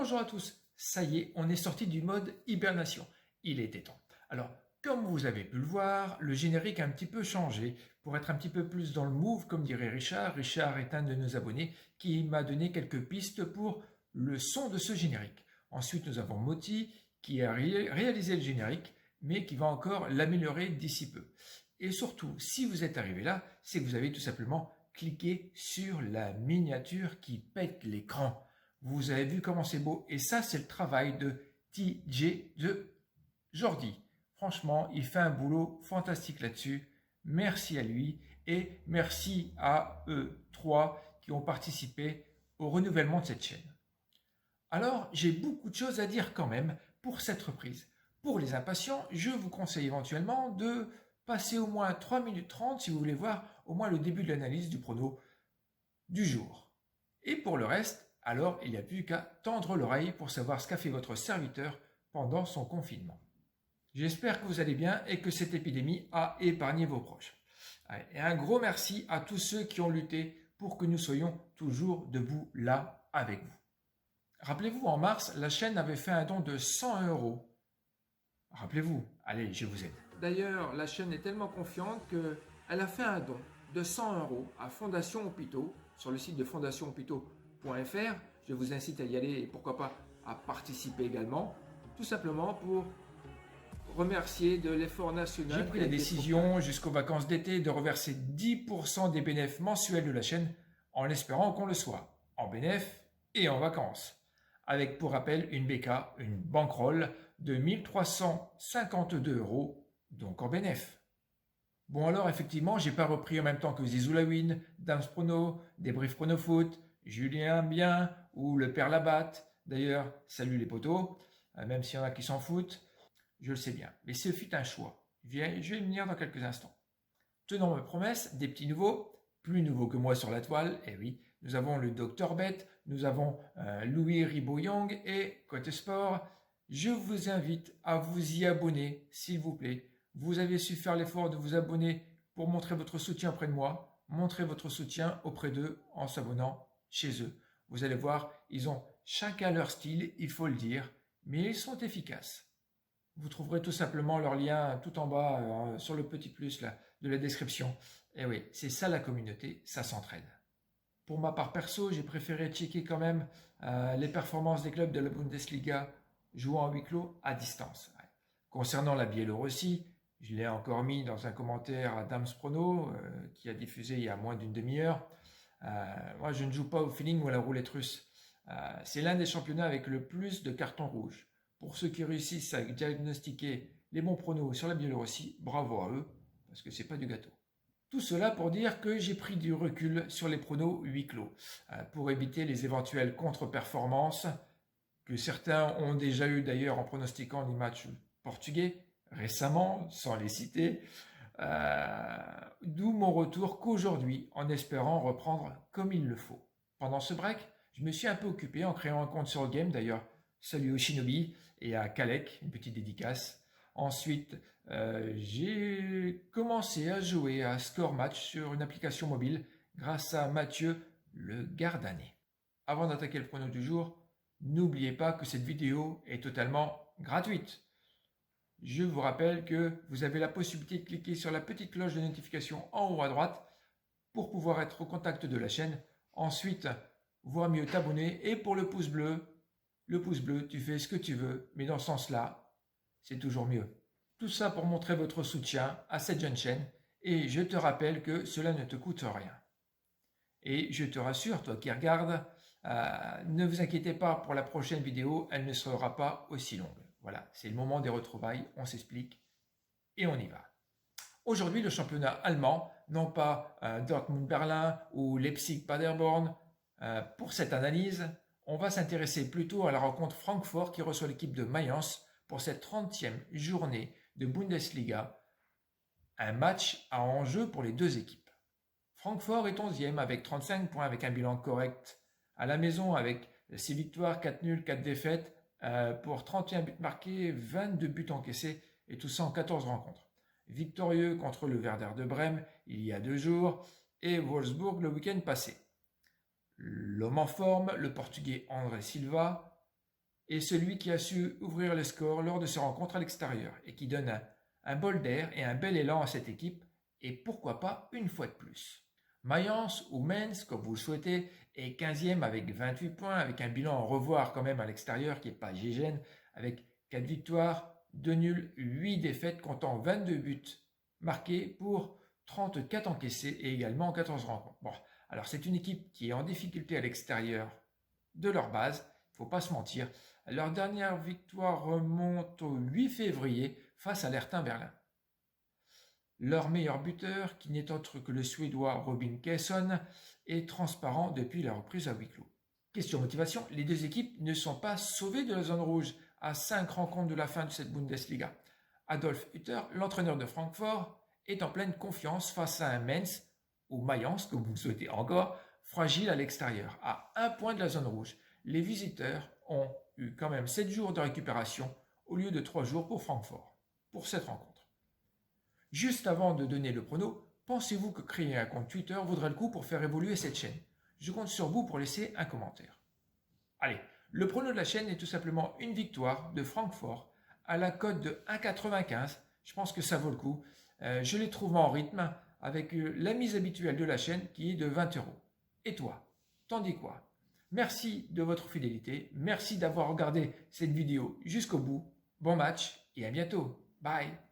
bonjour à tous, ça y est, on est sorti du mode hibernation, il était temps. Alors, comme vous avez pu le voir, le générique a un petit peu changé pour être un petit peu plus dans le move, comme dirait Richard. Richard est un de nos abonnés qui m'a donné quelques pistes pour le son de ce générique. Ensuite, nous avons Moti qui a réalisé le générique, mais qui va encore l'améliorer d'ici peu. Et surtout, si vous êtes arrivé là, c'est que vous avez tout simplement cliqué sur la miniature qui pète l'écran. Vous avez vu comment c'est beau. Et ça, c'est le travail de TJ de Jordi. Franchement, il fait un boulot fantastique là-dessus. Merci à lui et merci à eux trois qui ont participé au renouvellement de cette chaîne. Alors, j'ai beaucoup de choses à dire quand même pour cette reprise. Pour les impatients, je vous conseille éventuellement de passer au moins 3 minutes 30 si vous voulez voir au moins le début de l'analyse du prono du jour. Et pour le reste, alors il n'y a plus qu'à tendre l'oreille pour savoir ce qu'a fait votre serviteur pendant son confinement. J'espère que vous allez bien et que cette épidémie a épargné vos proches. Et un gros merci à tous ceux qui ont lutté pour que nous soyons toujours debout là avec vous. Rappelez-vous, en mars, la chaîne avait fait un don de 100 €. Rappelez-vous, allez, je vous aide. D'ailleurs, la chaîne est tellement confiante qu'elle a fait un don de 100 € à Fondation Hôpitaux sur le site de fondationhôpitaux.fr. Je vous incite à y aller et pourquoi pas à participer également, tout simplement pour remercier de l'effort national. J'ai pris la décision jusqu'aux vacances d'été de reverser 10% des bénéfices mensuels de la chaîne en espérant qu'on le soit, en bénéfices et en vacances. Avec pour rappel une BK, une bankroll de 1352 €, donc en bénéfice. Bon alors effectivement, j'ai pas repris en même temps que Zizou Lawin, Dams Prono, Débrief Prono Foot, Julien Bien ou le Père Labatte. D'ailleurs, salut les potos, même s'il y en a qui s'en foutent, je le sais bien. Mais ce fut un choix. Je vais y venir dans quelques instants. Tenons mes promesses, des petits nouveaux, plus nouveaux que moi sur la toile, et oui, nous avons le Dr Bet, nous avons Louis Riboyong et Côté Sport. Je vous invite à vous y abonner, s'il vous plaît. Vous avez su faire l'effort de vous abonner pour montrer votre soutien auprès de moi. Montrez votre soutien auprès d'eux en s'abonnant chez eux. Vous allez voir, ils ont chacun leur style, il faut le dire, mais ils sont efficaces. Vous trouverez tout simplement leur lien tout en bas sur le petit plus là, de la description. Et oui, c'est ça la communauté, ça s'entraide. Pour ma part perso, j'ai préféré checker quand même les performances des clubs de la Bundesliga jouant à huis clos à distance. Ouais. Concernant la Biélorussie, je l'ai encore mis dans un commentaire à Dams Prono qui a diffusé il y a moins d'une demi-heure. Moi, je ne joue pas au feeling ou à la roulette russe. C'est l'un des championnats avec le plus de cartons rouges. Pour ceux qui réussissent à diagnostiquer les bons pronos sur la Biélorussie, bravo à eux, parce que c'est pas du gâteau. Tout cela pour dire que j'ai pris du recul sur les pronos huis clos, pour éviter les éventuelles contre-performances que certains ont déjà eu d'ailleurs en pronostiquant les matchs portugais récemment, sans les citer, d'où mon retour qu'aujourd'hui, en espérant reprendre comme il le faut. Pendant ce break, je me suis un peu occupé en créant un compte sur le game, d'ailleurs, salut au Shinobi et à Kalek, une petite dédicace. Ensuite, j'ai commencé à jouer à Score Match sur une application mobile grâce à Mathieu le Gardané. Avant d'attaquer le prono du jour, n'oubliez pas que cette vidéo est totalement gratuite. Je vous rappelle que vous avez la possibilité de cliquer sur la petite cloche de notification en haut à droite pour pouvoir être au contact de la chaîne. Ensuite, voire mieux t'abonner. Et pour le pouce bleu, tu fais ce que tu veux, mais dans ce sens-là, c'est toujours mieux. Tout ça pour montrer votre soutien à cette jeune chaîne. Et je te rappelle que cela ne te coûte rien. Et je te rassure, toi qui regardes, ne vous inquiétez pas pour la prochaine vidéo, elle ne sera pas aussi longue. Voilà, c'est le moment des retrouvailles, on s'explique et on y va. Aujourd'hui, le championnat allemand, non pas Dortmund-Berlin ou Leipzig-Paderborn. Pour cette analyse, on va s'intéresser plutôt à la rencontre Francfort qui reçoit l'équipe de Mayence pour cette 30e journée de Bundesliga. Un match à enjeu pour les deux équipes. Francfort est 11e avec 35 points avec un bilan correct. À la maison avec 6 victoires, 4 nuls, 4 défaites pour 31 buts marqués, 22 buts encaissés et tout ça en 14 rencontres. Victorieux contre le Werder de Brême il y a 2 jours et Wolfsburg le week-end passé. L'homme en forme, le portugais André Silva, est celui qui a su ouvrir le score lors de ce rencontre à l'extérieur et qui donne un bol d'air et un bel élan à cette équipe et pourquoi pas une fois de plus. Mayence ou Mens, comme vous le souhaitez, est 15e avec 28 points, avec un bilan à revoir quand même à l'extérieur qui n'est pas gégène, avec 4 victoires, 2 nuls, 8 défaites, comptant 22 buts marqués pour 34 encaissés et également 14 rencontres. Bon, alors c'est une équipe qui est en difficulté à l'extérieur de leur base, il ne faut pas se mentir. Leur dernière victoire remonte au 8 février face à l'Hertha Berlin. Leur meilleur buteur, qui n'est autre que le Suédois Robin Quaison, est transparent depuis la reprise à huis clos. Question motivation, les deux équipes ne sont pas sauvées de la zone rouge à 5 rencontres de la fin de cette Bundesliga. Adolf Hütter, l'entraîneur de Francfort, est en pleine confiance face à un Mainz, ou Mayence, comme vous le souhaitez encore, fragile à l'extérieur, à 1 point de la zone rouge. Les visiteurs ont eu quand même 7 jours de récupération au lieu de 3 jours pour Francfort, pour cette rencontre. Juste avant de donner le prono, pensez-vous que créer un compte Twitter vaudrait le coup pour faire évoluer cette chaîne? Je compte sur vous pour laisser un commentaire. Allez, le prono de la chaîne est tout simplement une victoire de Francfort à la cote de 1,95. Je pense que ça vaut le coup. Je les trouve en rythme avec la mise habituelle de la chaîne qui est de 20 euros. Et toi, t'en dis quoi? Merci de votre fidélité. Merci d'avoir regardé cette vidéo jusqu'au bout. Bon match et à bientôt. Bye.